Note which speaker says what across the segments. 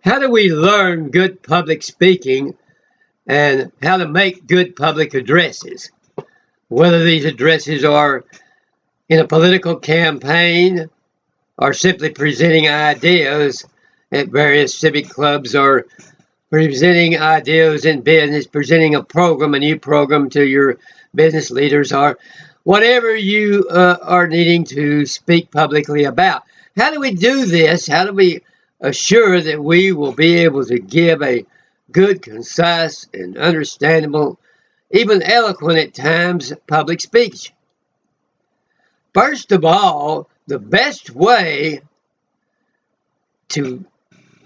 Speaker 1: How do we learn good public speaking and how to make good public addresses? Whether these addresses are in a political campaign or simply presenting ideas at various civic clubs or presenting ideas in business, presenting a new program to your business leaders or whatever you are needing to speak publicly about. How do we do this? How do we assure that we will be able to give a good, concise, and understandable, even eloquent at times, public speech? First of all, the best way to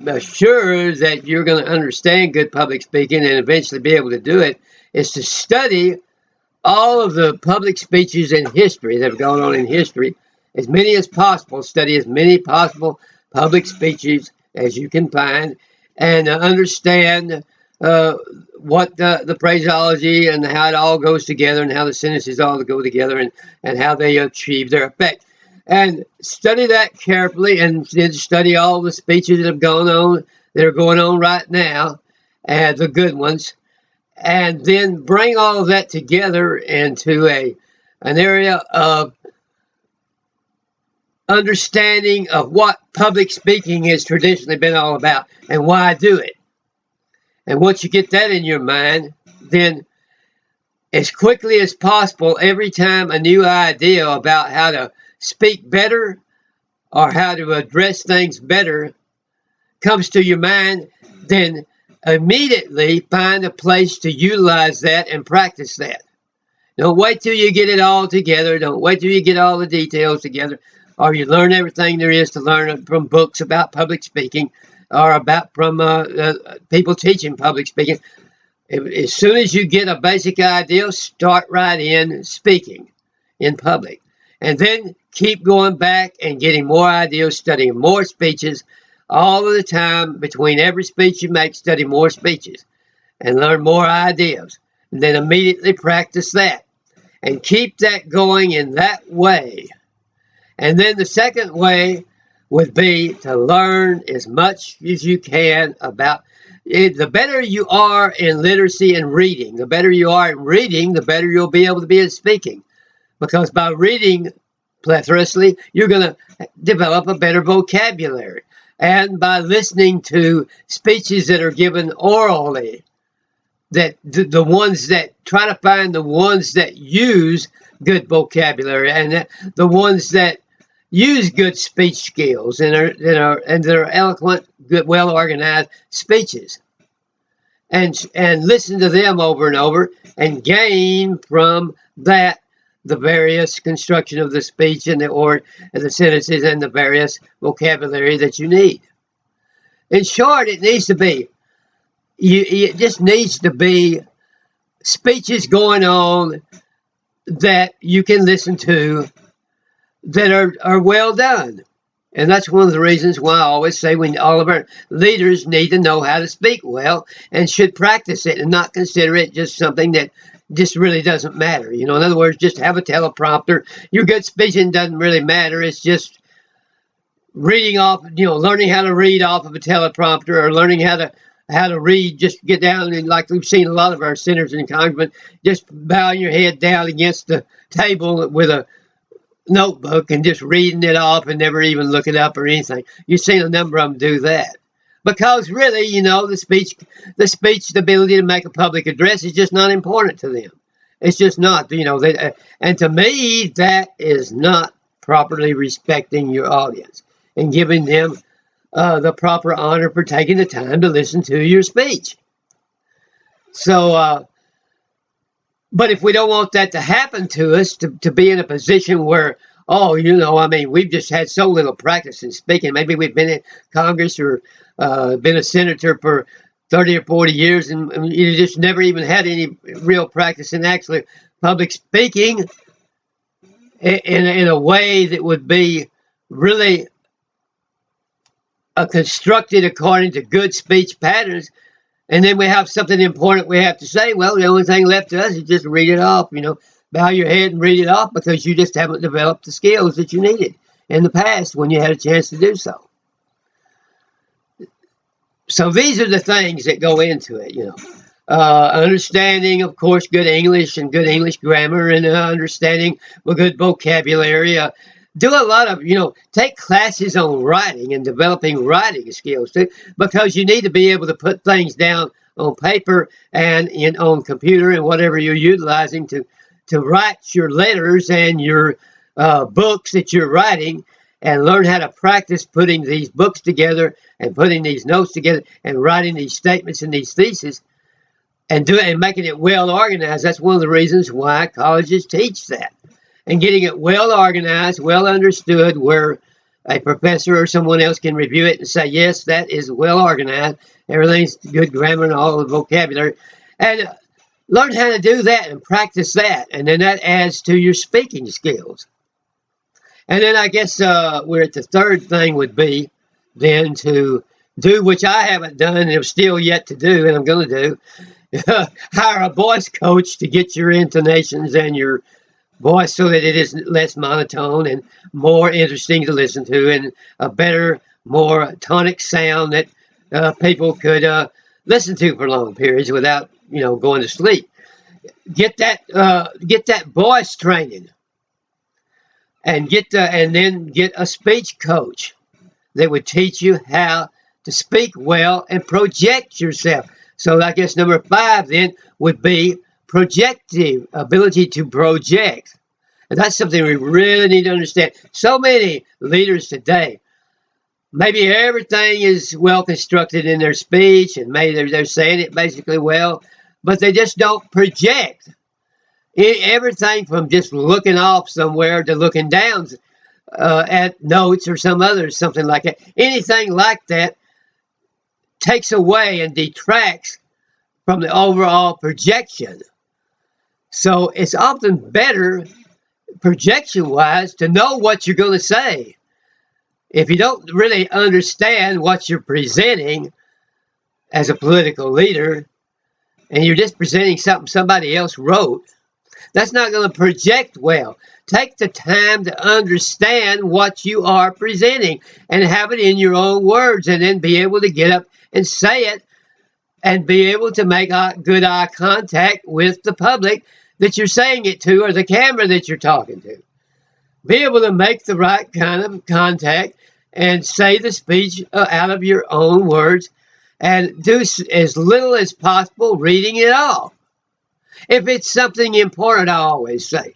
Speaker 1: assure that you're going to understand good public speaking and eventually be able to do it is to study all of the public speeches in history that have gone on in history, as many as possible. Study as many possible public speeches as you can find, and understand what the phraseology and how it all goes together, and how the sentences all go together, and how they achieve their effect. And study that carefully, and then study all the speeches that have gone on, that are going on right now, and the good ones, and then bring all of that together into an area of understanding of what public speaking has traditionally been all about and why do it. And once you get that in your mind, then as quickly as possible, every time a new idea about how to speak better or how to address things better comes to your mind, then immediately find a place to utilize that and practice that. Don't wait till you get it all together. Don't wait till you get all the details together, or you learn everything there is to learn from books about public speaking or about from people teaching public speaking. As soon as you get a basic idea, start right in speaking in public. And then keep going back and getting more ideas, studying more speeches all of the time. Between every speech you make, study more speeches and learn more ideas. And then immediately practice that. And keep that going in that way. And then the second way would be to learn as much as you can about it. The better you are in literacy and reading, the better you are in reading, the better you'll be able to be in speaking. Because by reading plenterously, you're going to develop a better vocabulary. And by listening to speeches that are given orally, that the ones that try to find the ones that use good vocabulary and the ones that use good speech skills and are eloquent, good, well organized speeches, and listen to them over and over and gain from that the various construction of the speech and the sentences and the various vocabulary that you need. In short, it needs to be it just needs to be speeches going on that you can listen to that are well done. And that's one of the reasons why I always say all of our leaders need to know how to speak well and should practice it and not consider it just something that just really doesn't matter. In other words, just have a teleprompter. Your good speaking doesn't really matter. It's just reading off, learning how to read off of a teleprompter, or learning how to read, just get down and, like we've seen a lot of our senators and congressmen, just bowing your head down against the table with a notebook and just reading it off and never even look it up or anything. You've seen a number of them do that. Because really, the speech, the ability to make a public address is just not important to them. It's just not, and to me, that is not properly respecting your audience and giving them the proper honor for taking the time to listen to your speech. So, but if we don't want that to happen to us, to be in a position where, we've just had so little practice in speaking. Maybe we've been in Congress or been a senator for 30 or 40 years, and you just never even had any real practice in actually public speaking in a way that would be really constructed according to good speech patterns. And then we have something important we have to say. Well, the only thing left to us is just read it off, bow your head and read it off, because you just haven't developed the skills that you needed in the past when you had a chance to do so. So these are the things that go into it, you know. Understanding, of course, good English and good English grammar, and understanding a good vocabulary. Do a lot of, you know, take classes on writing and developing writing skills too, because you need to be able to put things down on paper and on computer and whatever you're utilizing to write your letters and your books that you're writing, and learn how to practice putting these books together and putting these notes together and writing these statements and these theses and do it and making it well organized. That's one of the reasons why colleges teach that, and getting it well organized, well understood, where a professor or someone else can review it and say, yes, that is well organized. Everything's good grammar and all the vocabulary. And learn how to do that and practice that. And then that adds to your speaking skills. And then I guess we're at the third thing would be then to do, which I haven't done and have still yet to do, and I'm going to do, hire a voice coach to get your intonations and your voice so that it is less monotone and more interesting to listen to, and a better, more tonic sound that people could listen to for long periods without, you know, going to sleep. Get that voice training, and then get a speech coach that would teach you how to speak well and project yourself. So I guess number 5 then would be projective ability to project. And that's something we really need to understand. So many leaders today, maybe everything is well constructed in their speech, and maybe they're saying it basically well, but they just don't project. Everything from just looking off somewhere to looking down at notes or something like that. Anything like that takes away and detracts from the overall projection. So it's often better, projection-wise, to know what you're going to say. If you don't really understand what you're presenting as a political leader, and you're just presenting something somebody else wrote, that's not going to project well. Take the time to understand what you are presenting and have it in your own words, and then be able to get up and say it and be able to make good eye contact with the public that you're saying it to, or the camera that you're talking to. Be able to make the right kind of contact and say the speech out of your own words, and do as little as possible reading it all. If it's something important, I always say,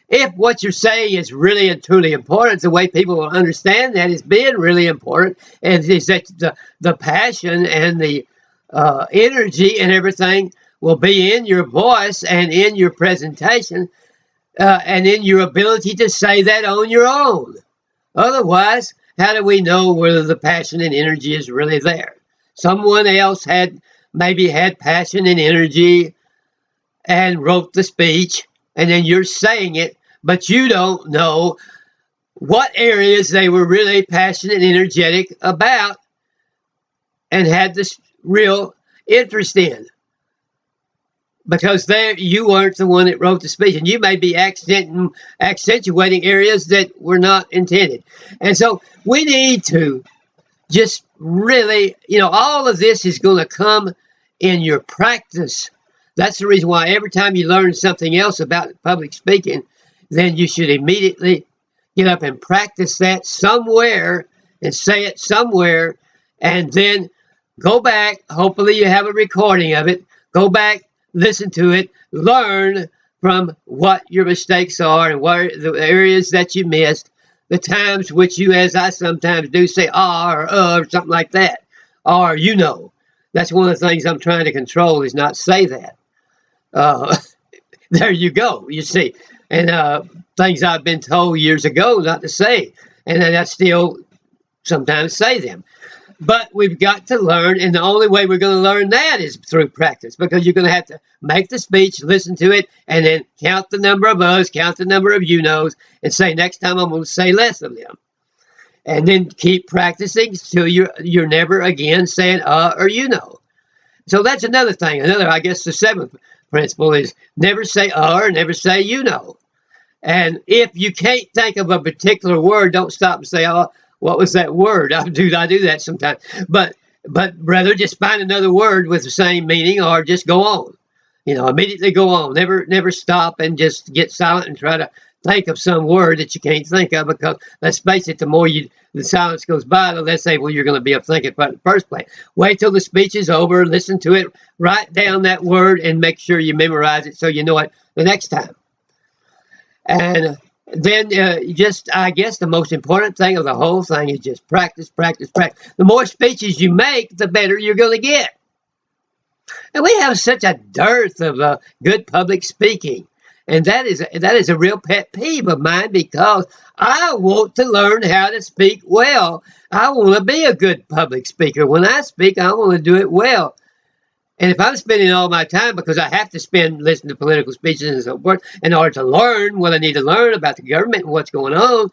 Speaker 1: if what you're saying is really and truly important, the way people will understand that is being really important, and is that the passion and the energy and everything will be in your voice and in your presentation, and in your ability to say that on your own. Otherwise, how do we know whether the passion and energy is really there? Someone else maybe had passion and energy and wrote the speech, and then you're saying it, but you don't know what areas they were really passionate and energetic about and had this real interest in, because you weren't the one that wrote the speech, and you may be accentuating areas that were not intended. And so we need to just really, you know, all of this is going to come in your practice. That's the reason why every time you learn something else about public speaking, then you should immediately get up and practice that somewhere and say it somewhere, and then go back. Hopefully you have a recording of it. Go back, listen to it, learn from what your mistakes are and what the areas that you missed, the times which you, as I sometimes do, say or something like that, or you know. That's one of the things I'm trying to control, is not say that. There you go, you see. And things I've been told years ago not to say, and then I still sometimes say them. But we've got to learn, and the only way we're going to learn that is through practice, because you're going to have to make the speech, listen to it, and then count the number of us, count the number of you knows, and say, next time I'm going to say less of them. And then keep practicing till you're never again saying or you know. So that's another thing. I guess the 7th principle is never say or, never say you know. And if you can't think of a particular word, don't stop and say, oh, what was that word? I do that sometimes. But but rather just find another word with the same meaning, or just go on. Immediately go on. Never stop and just get silent and try to think of some word that you can't think of, because let's face it, the more the silence goes by, the less able you're going to be of thinking about it in the first place. Wait till the speech is over, listen to it, write down that word, and make sure you memorize it so you know it the next time. And then I guess the most important thing of the whole thing is just practice, practice, practice. The more speeches you make, the better you're going to get. And we have such a dearth of good public speaking. And that is a real pet peeve of mine, because I want to learn how to speak well. I want to be a good public speaker. When I speak, I want to do it well. And if I'm spending all my time, because I have to spend listening to political speeches and so forth in order to learn what I need to learn about the government and what's going on,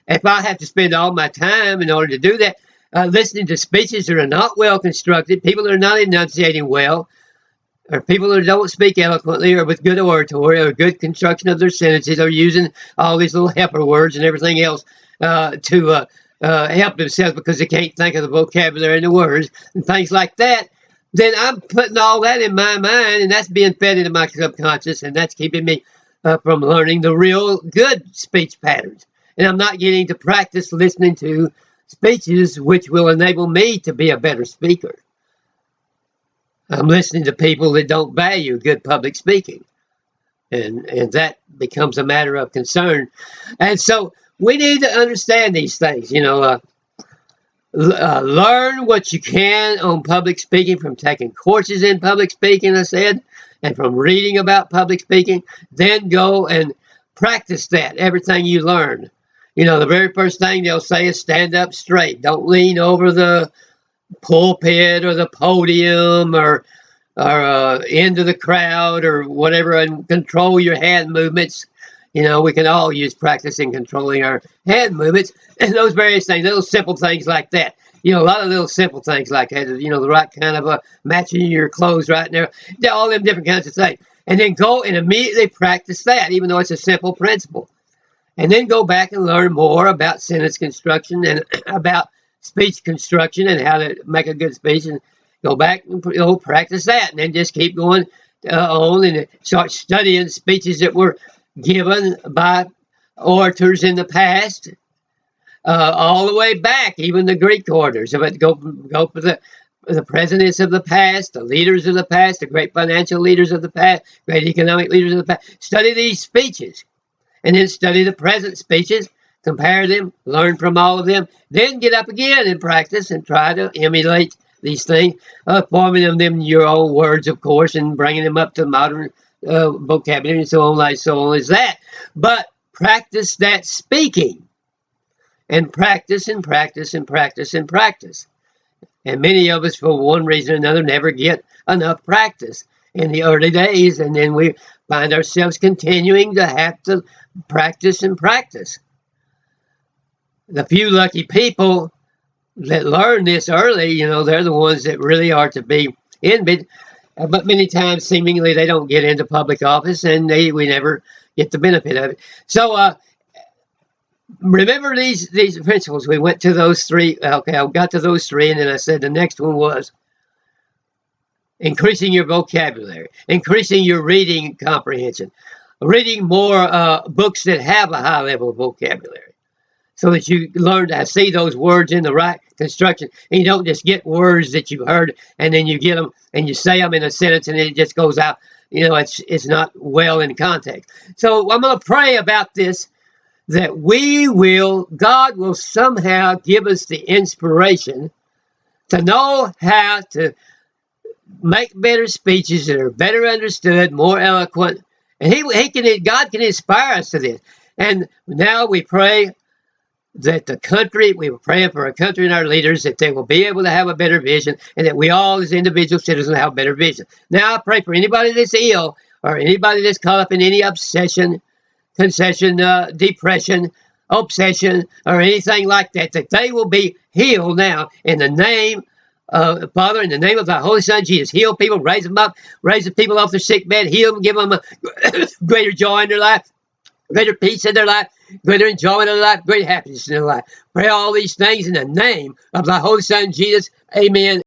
Speaker 1: if I have to spend all my time in order to do that, listening to speeches that are not well constructed, people that are not enunciating well, or people who don't speak eloquently or with good oratory or good construction of their sentences, or using all these little helper words and everything else to help themselves because they can't think of the vocabulary and the words and things like that, then I'm putting all that in my mind, and that's being fed into my subconscious, and that's keeping me from learning the real good speech patterns. And I'm not getting to practice listening to speeches which will enable me to be a better speaker. I'm listening to people that don't value good public speaking. And that becomes a matter of concern. And so we need to understand these things. Learn what you can on public speaking from taking courses in public speaking, I said, and from reading about public speaking. Then go and practice that, everything you learn. The very first thing they'll say is stand up straight. Don't lean over the pulpit or the podium or into the crowd or whatever, and control your hand movements. We can all use practice in controlling our hand movements and those various things, little simple things like that. A lot of little simple things like that, the right kind of matching your clothes right there, all them different kinds of things. And then go and immediately practice that, even though it's a simple principle. And then go back and learn more about sentence construction and about speech construction and how to make a good speech, and go back and practice that, and then just keep going on and start studying speeches that were given by orators in the past, all the way back, even the Greek orators. But go for the presidents of the past, the leaders of the past, the great financial leaders of the past, great economic leaders of the past. Study these speeches, and then study the present speeches. Compare them, learn from all of them, then get up again and practice and try to emulate these things, forming them in your own words, of course, and bringing them up to modern vocabulary and so on as that. But practice that speaking, and practice and practice and practice and practice. And many of us, for one reason or another, never get enough practice in the early days, and then we find ourselves continuing to have to practice and practice. The few lucky people that learn this early, they're the ones that really are to be envied. But many times, seemingly, they don't get into public office, and we never get the benefit of it. So remember these principles. We went to those three. Okay, I got to those three, and then I said the next one was increasing your vocabulary, increasing your reading comprehension, reading more books that have a high level of vocabulary, so that you learn to see those words in the right construction, and you don't just get words that you've heard and then you get them and you say them in a sentence and it just goes out. It's not well in context. So I'm going to pray about this, that God will somehow give us the inspiration to know how to make better speeches that are better understood, more eloquent, and God can inspire us to this. And now we pray that we were praying for our country and our leaders, that they will be able to have a better vision, and that we all as individual citizens have a better vision. Now I pray for anybody that's ill, or anybody that's caught up in any obsession, concession, depression, obsession, or anything like that, that they will be healed now in the name of Father, in the name of the Holy Son Jesus. Heal people, raise them up, raise the people off their sick bed, heal them, give them a greater joy in their life, greater peace in their life, greater enjoyment of their life, greater happiness in their life. Pray all these things in the name of the Holy Son Jesus. Amen.